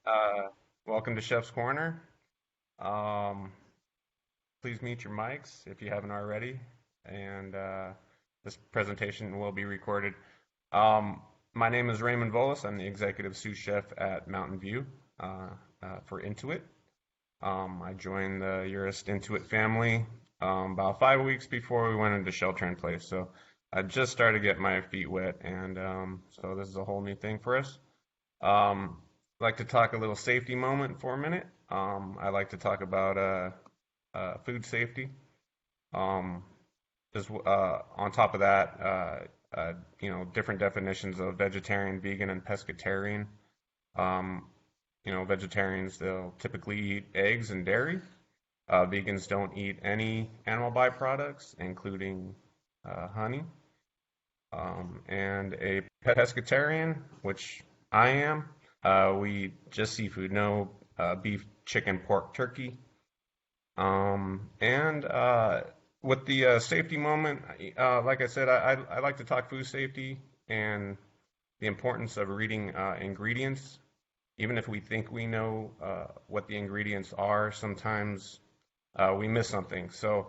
Uh, Welcome to Chef's Corner. Um, Please mute your mics if you haven't already, and this presentation will be recorded. My name is Raymond Volis. I'm the executive sous chef at Mountain View for Intuit. I joined the Urist Intuit family about 5 weeks before we went into shelter in place. So I just started getting my feet wet, and so this is a whole new thing for us. I'd like to talk a little safety moment for a minute. I like to talk about food safety. Um, on top of that, different definitions of vegetarian, vegan, and pescatarian. Um, Vegetarians, they'll typically eat eggs and dairy. Vegans don't eat any animal byproducts, including honey. And a pescatarian, which I am, we eat just seafood, no beef, chicken, pork, turkey. And with the safety moment, like I said, I like to talk food safety and the importance of reading ingredients. Even if we think we know what the ingredients are, sometimes we miss something. So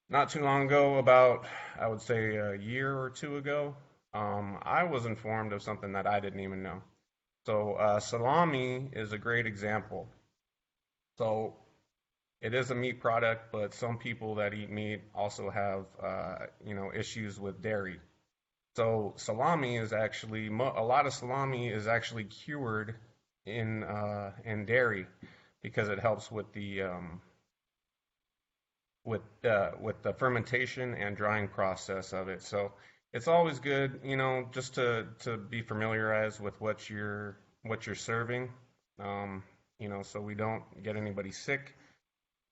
not too long ago, about I would say a year or two ago, I was informed of something that I didn't even know. So salami is a great example. So it is a meat product, but some people that eat meat also have issues with dairy. So salami is actually a lot of salami is actually cured in dairy because it helps with the fermentation and drying process of it. So it's always good, just to be familiarized with what you're serving, so we don't get anybody sick.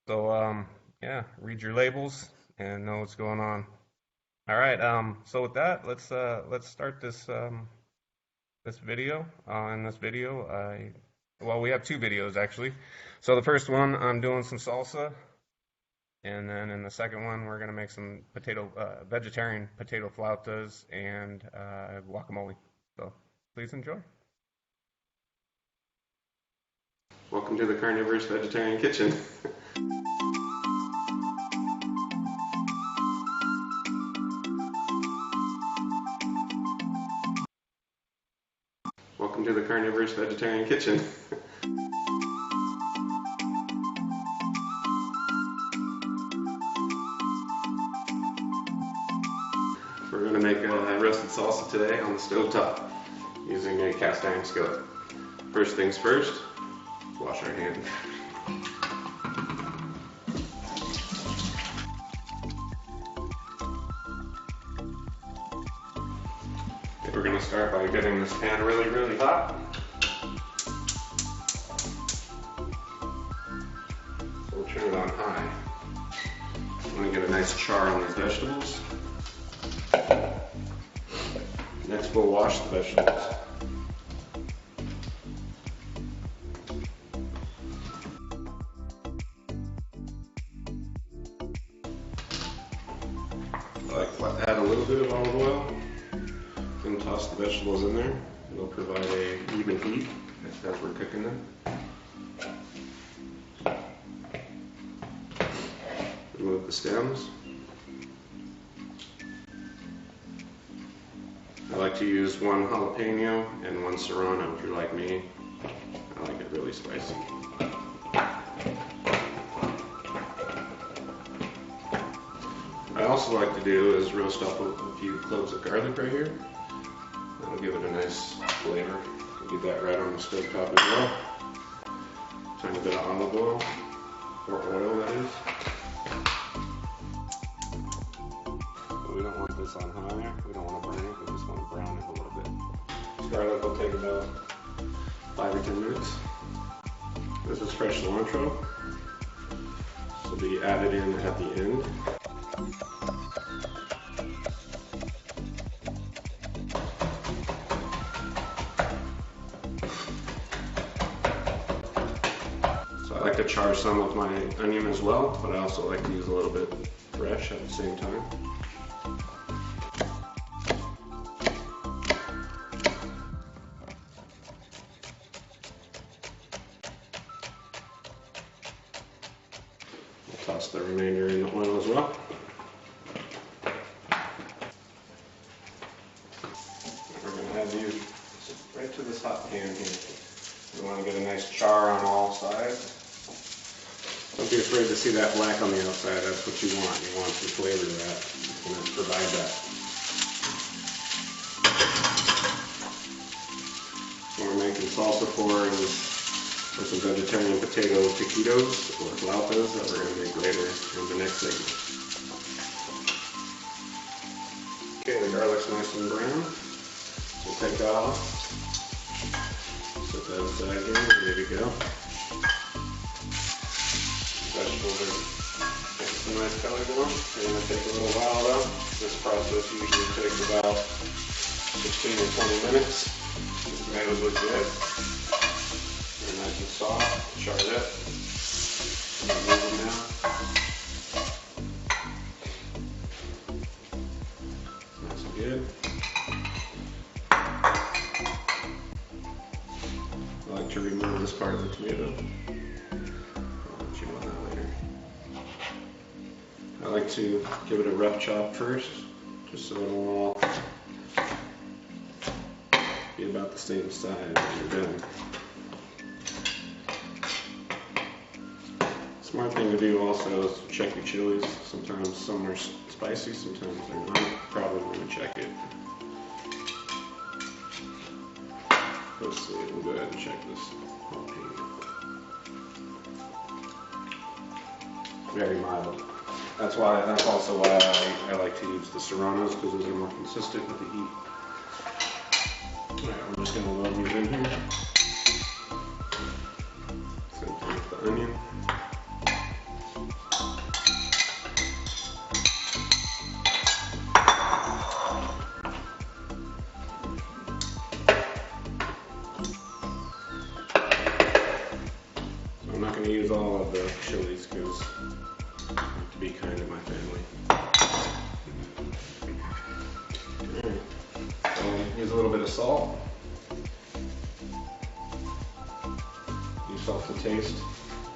So yeah, read your labels and know what's going on. All right. So with that, let's start this video. In this video, we have two videos actually. So the first one, I'm doing some salsa. And then in the second one, we're going to make some vegetarian potato flautas and guacamole. So please enjoy. Welcome to the Carnivorous Vegetarian Kitchen. Welcome to the Carnivorous Vegetarian Kitchen. We're going to make a roasted salsa today on the stove top using a cast iron skillet. First things first, wash our hands. Okay, we're going to start by getting this pan really, really hot. So we'll turn it on high. I'm going to get a nice char on these vegetables. Next, we'll wash the vegetables. I like to add a little bit of olive oil and toss the vegetables in there. It'll provide a even heat as we're cooking them. Remove the stems. I like to use one jalapeno and one serrano if you're like me. I like it really spicy. What I also like to do is roast up a few cloves of garlic right here. That'll give it a nice flavor. Do that right on the stove top as well. Tiny bit of olive oil, or oil that is. We don't want this on high, we don't want to burn it, we just want to brown it a little bit. This garlic will take about 5 or 10 minutes. This is fresh cilantro. This will be added in at the end. So I like to char some of my onion as well, but I also like to use a little bit fresh at the same time. Toss the remainder in the oil as well. We're going to add these right to this hot pan here. We want to get a nice char on all sides. Don't be afraid to see that black on the outside. That's what you want. You want some flavor to that. It's going to provide that. What we're making salsa for some vegetarian potato taquitos or flautas that we're going to make later in the next segment. Okay, the garlic's nice and brown. We'll take that off. Set that aside here. There we go. Vegetables are getting some nice color to them. They're going to take a little while though. This process usually takes about 16 or 20 minutes. The tomatoes look good. They're nice and soft, charred up. Move them now. Nice and good. I like to remove this part of the tomato. I like to give it a rough chop first, just so it'll all be about the same size when you're done. Smart thing to do also is to check your chilies. Sometimes some are spicy, sometimes they're not. Probably want to check it. Let's see, we'll go ahead and check this jalapeno. Very mild. That's also why I like to use the serranos, because those are more consistent with the heat. Alright, we're just going to load these in here. Same thing with the onion. So I'm not going to use all of the chilies because I have to be kind to my family. Alright, so use a little bit of salt. Use salt to taste.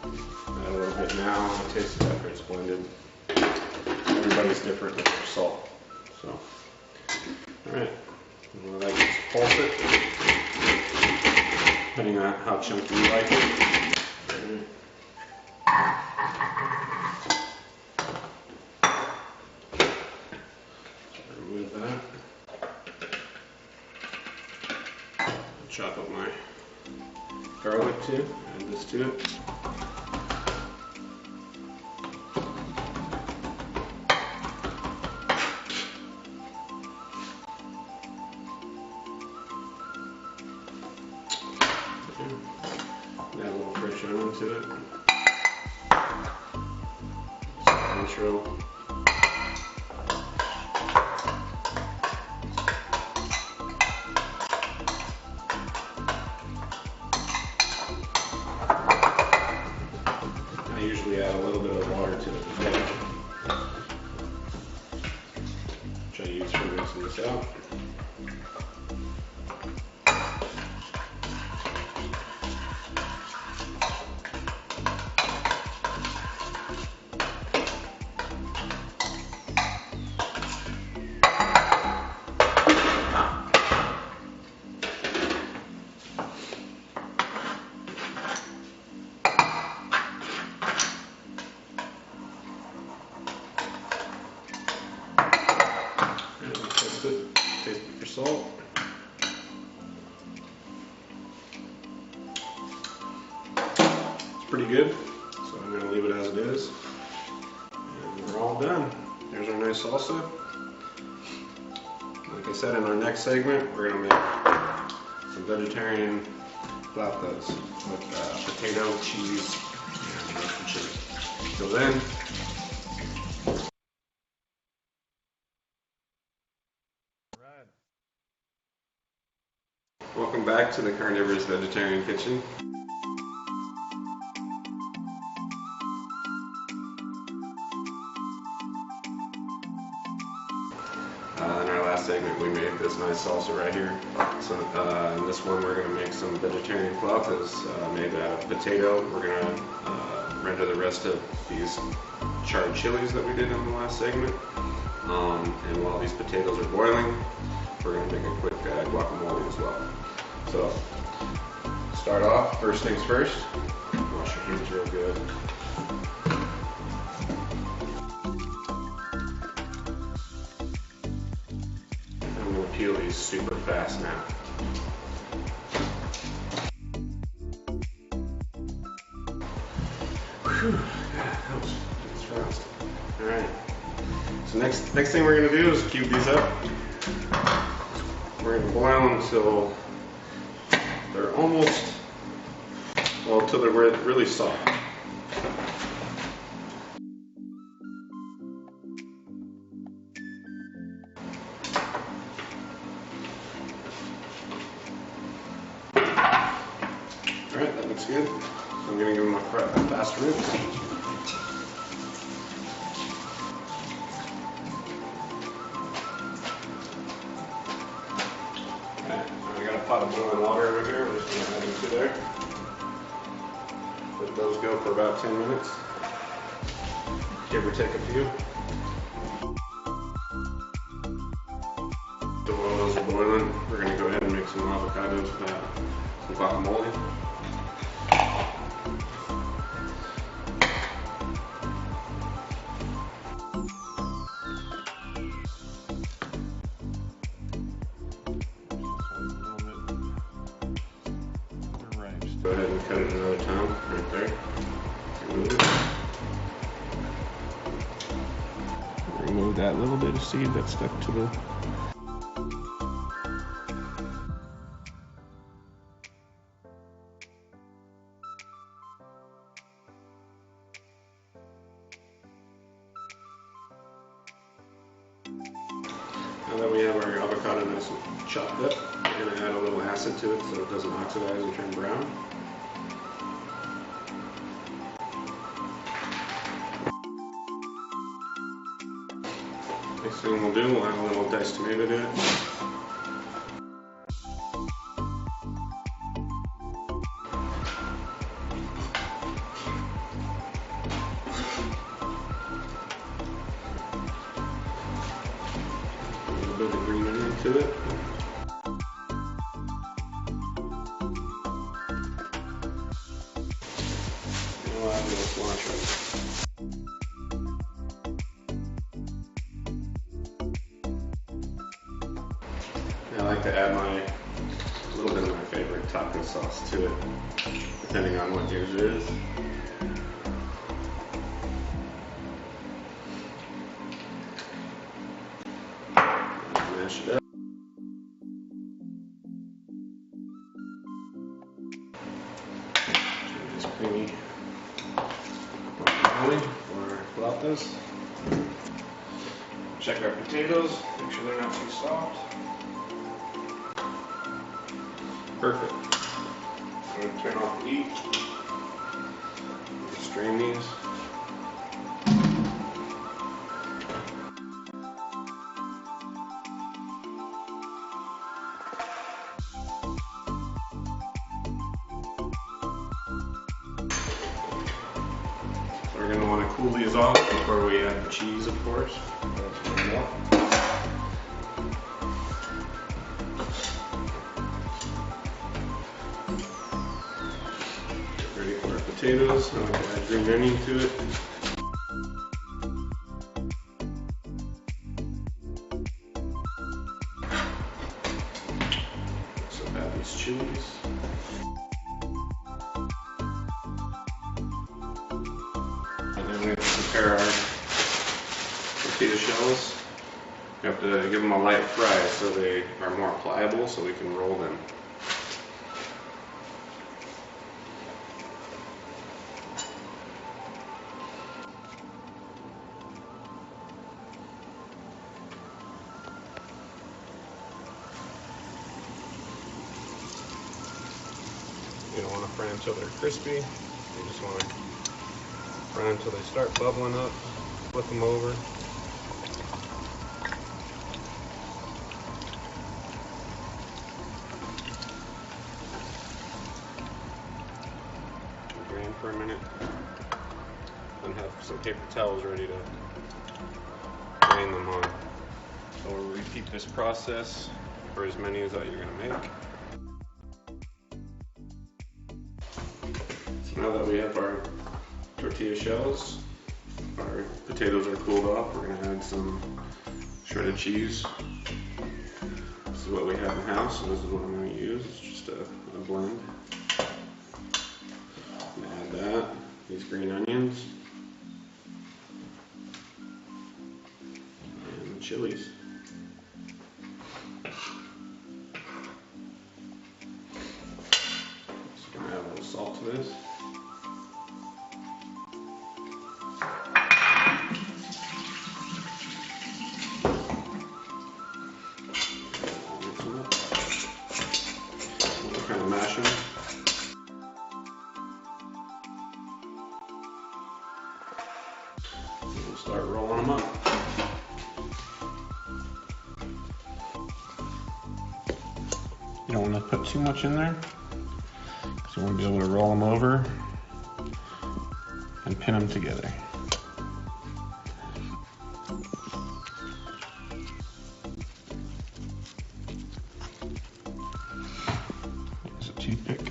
Add a little bit now, and taste it after it's blended. Everybody's different with their salt. So, alright, we'll let that just pulse it, depending on how chunky you like it. Remove that. Chop up my garlic too, add this to it. Add a little fresh onion to it. Cilantro. I usually add a little bit of water to it, which I use for mixing this out. Taste it for salt. It's pretty good, so I'm going to leave it as it is. And we're all done. There's our nice salsa. Like I said, in our next segment, we're going to make some vegetarian flautas with potato, cheese, and roasted chicken. Till then, welcome back to the Carnivorous Vegetarian Kitchen. In our last segment we made this nice salsa right here. So in this one we're going to make some vegetarian flautas made out of potato. We're going to render the rest of these charred chilies that we did in the last segment. And while these potatoes are boiling, we're going to make a quick guacamole as well. So start off, first things first, wash your hands real good. I'm going to peel these super fast now. Whew, that was fast. Alright, so next thing we're going to do is cube these up. We're going to boil them until they're almost, well, until they're really soft. Alright, that looks good. So I'm going to give them a fast rinse. Pot of boiling water over here. We're just going to add them to there. Let those go for about 10 minutes. Give or take a few. So while those are boiling, we're going to go ahead and make some avocados, some guacamole. Go ahead and cut it another time, right there. Remove that little bit of seed that stuck to the... Now that we have our avocado nice and chopped up, we're going to add a little acid to it so it doesn't oxidize and turn brown. Next thing we'll do, we'll add a little diced tomato to it. A little bit of green onion to it. And we'll add a little cilantro. I like to add a little bit of my favorite taco sauce to it, depending on what yours is. Mash it up. This creamy guacamole for flautas. Check our potatoes, make sure they're not too soft. Perfect. I'm going to turn off the heat. Strain these. So we're going to want to cool these off before we add the cheese, of course. Ready for our potatoes. I'm going to add green onion to it. So add these chilies. And then we have to prepare our tortilla shells. We have to give them a light fry so they are more pliable so we can roll them. You don't want to fry until they're crispy. You just want to fry until they start bubbling up. Flip them over. for a minute. And have some paper towels ready to drain them on. So we'll repeat this process for as many as that you're going to make. So now that we have our tortilla shells, our potatoes are cooled off, we're going to add some shredded cheese. This is what we have in house, and this is what I'm going to use. It's just a blend. I'm going to add that, these green onions, and the chilies. Just going to add a little salt to this. Kind of mash them. We'll start rolling them up. You don't want to put too much in there because you want to be able to roll them over and pin them together. Toothpick.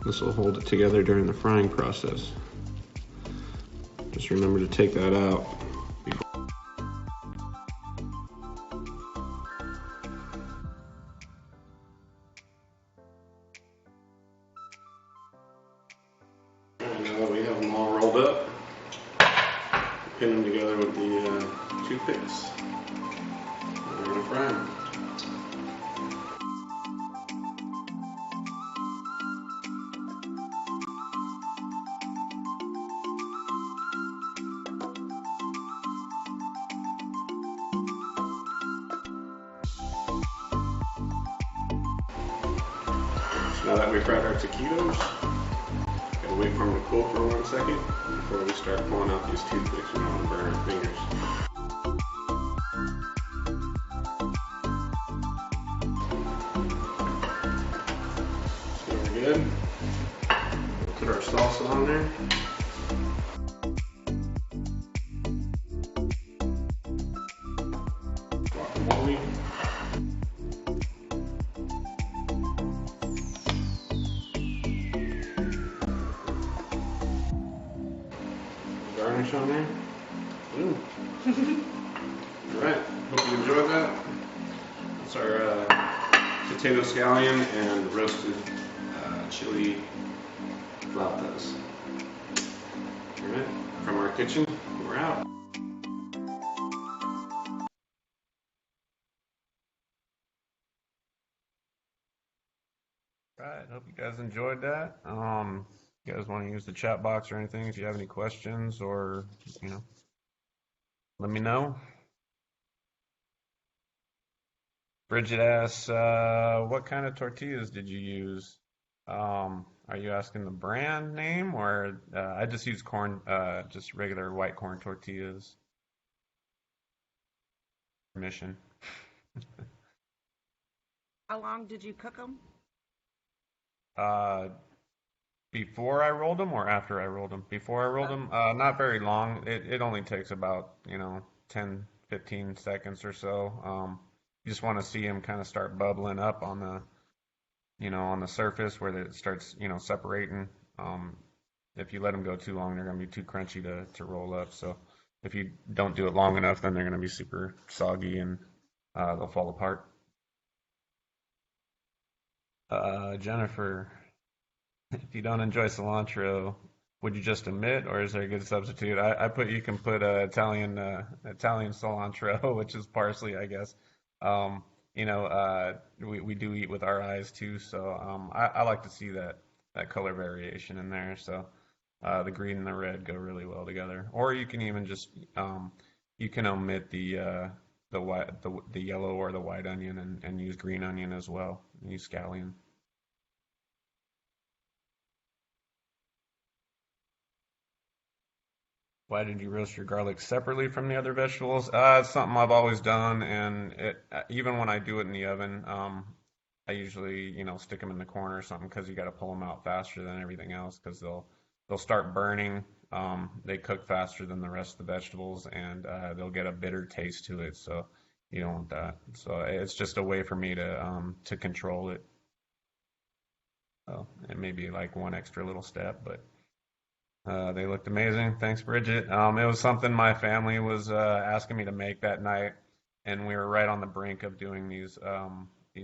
This will hold it together during the frying process. Just remember to take that out before. And now that we have them all rolled up, pin them together with the toothpicks. And we're going to fry them. Now that we've fried our taquitos, gotta wait for them to cool for 1 second before we start pulling out these toothpicks. We don't want to burn our fingers. So we're good. We'll put our salsa on there. Guacamole. Garnish on there. Alright, hope you enjoyed that. That's our potato scallion and roasted chili flautas. Alright, from our kitchen, we're out. Right, hope you guys enjoyed that. You guys want to use the chat box or anything if you have any questions, or let me know. Bridget asks, what kind of tortillas did you use? Are you asking the brand name, or I just use corn, just regular white corn tortillas. Mission. How long did you cook them? Before I rolled them or after I rolled them? Before I rolled them, not very long. It only takes about 10, 15 seconds or so. You just want to see them kind of start bubbling up on the surface where it starts separating. If you let them go too long, they're going to be too crunchy to roll up. So if you don't do it long enough, then they're going to be super soggy and they'll fall apart. Jennifer, if you don't enjoy cilantro, would you just omit, or is there a good substitute? You can put Italian cilantro, which is parsley, I guess. We do eat with our eyes too, so I like to see that color variation in there. So the green and the red go really well together. Or you can even just you can omit the yellow or the white onion and use green onion as well. Use scallion. Why did you roast your garlic separately from the other vegetables? It's something I've always done, and even when I do it in the oven, I usually, stick them in the corner or something because you got to pull them out faster than everything else because they'll start burning. They cook faster than the rest of the vegetables, and they'll get a bitter taste to it. So you don't want that. So it's just a way for me to control it. So it may be like one extra little step, but they looked amazing. Thanks, Bridget. It was something my family was asking me to make that night, and we were right on the brink of doing these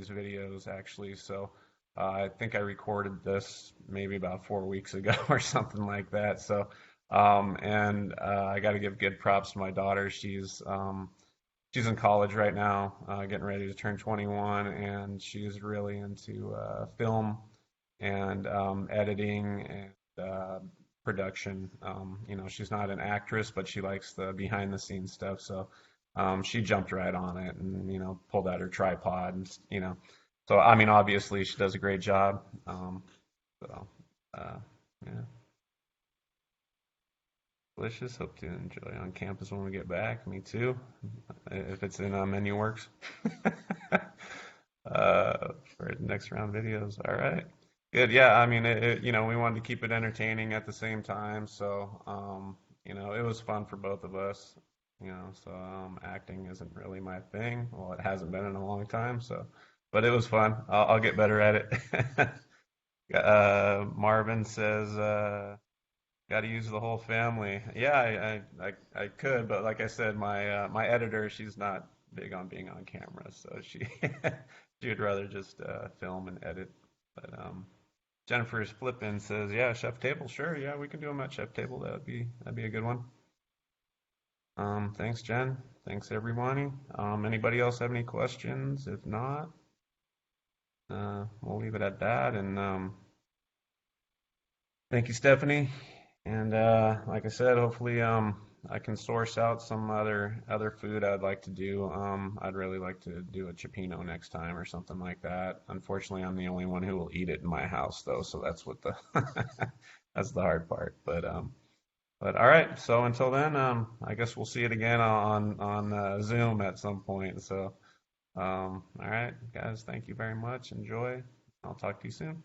videos actually. So I think I recorded this maybe about 4 weeks ago or something like that. So and I got to give good props to my daughter. She's in college right now, getting ready to turn 21, and she's really into film and editing and production. She's not an actress, but she likes the behind the scenes stuff. So she jumped right on it and, pulled out her tripod and. So, I mean, obviously she does a great job. So, uh, yeah. Delicious. Hope to enjoy on campus when we get back. Me too. If it's in menu works. For next round videos. All right. Good. Yeah. I mean, we wanted to keep it entertaining at the same time. So, it was fun for both of us. So acting isn't really my thing. Well, it hasn't been in a long time. So, but it was fun. I'll get better at it. Marvin says, got to use the whole family. Yeah, I could, but like I said, my editor, she's not big on being on camera, so she she would rather just film and edit. But Jennifer's flipping says, yeah, chef table, sure, yeah, we can do them at chef table. That'd be a good one. Thanks, Jen. Thanks, everyone. Anybody else have any questions? If not, we'll leave it at that. And thank you, Stephanie. And like I said, hopefully I can source out some other food I'd like to do. I'd really like to do a cioppino next time or something like that. Unfortunately, I'm the only one who will eat it in my house, though, so that's what the that's the hard part. But all right. So until then, I guess we'll see it again on Zoom at some point. So all right, guys, thank you very much. Enjoy. I'll talk to you soon.